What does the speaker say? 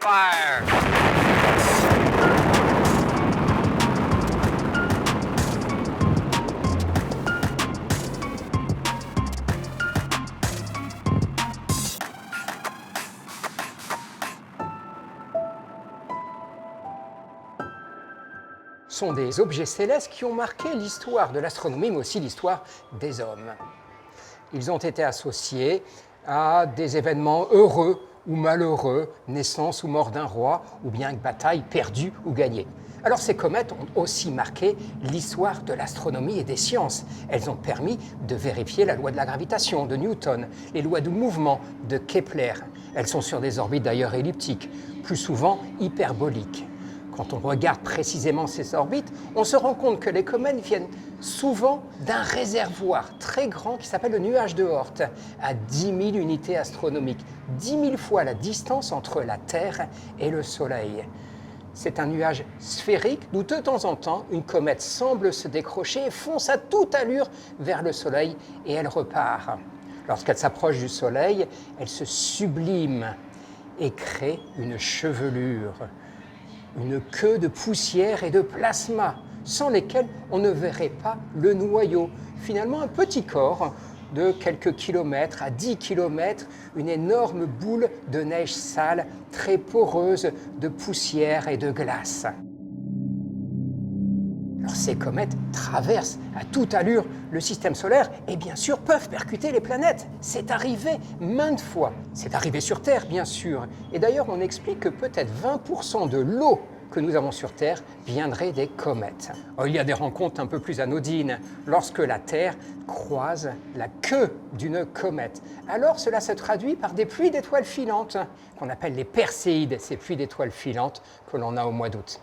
Fire! Sont des objets célestes qui ont marqué l'histoire de l'astronomie, mais aussi l'histoire des hommes. Ils ont été associés à des événements heureux ou malheureux, naissance ou mort d'un roi, ou bien bataille perdue ou gagnée. Alors ces comètes ont aussi marqué l'histoire de l'astronomie et des sciences. Elles ont permis de vérifier la loi de la gravitation de Newton, les lois du mouvement de Kepler. Elles sont sur des orbites d'ailleurs elliptiques, plus souvent hyperboliques. Quand on regarde précisément ces orbites, on se rend compte que les comètes viennent souvent d'un réservoir très grand qui s'appelle le nuage de Oort, à 10 000 unités astronomiques, 10 000 fois la distance entre la Terre et le Soleil. C'est un nuage sphérique d'où de temps en temps, une comète semble se décrocher et fonce à toute allure vers le Soleil et elle repart. Lorsqu'elle s'approche du Soleil, elle se sublime et crée une chevelure, une queue de poussière et de plasma, sans lesquels on ne verrait pas le noyau. Finalement, un petit corps de quelques kilomètres à 10 kilomètres, une énorme boule de neige sale, très poreuse de poussière et de glace. Alors, ces comètes traversent à toute allure le système solaire et bien sûr peuvent percuter les planètes. C'est arrivé maintes fois. C'est arrivé sur Terre, bien sûr. Et d'ailleurs, on explique que peut-être 20% de l'eau que nous avons sur Terre viendrait des comètes. Alors, il y a des rencontres un peu plus anodines. Lorsque la Terre croise la queue d'une comète, alors cela se traduit par des pluies d'étoiles filantes, qu'on appelle les perséides, ces pluies d'étoiles filantes que l'on a au mois d'août.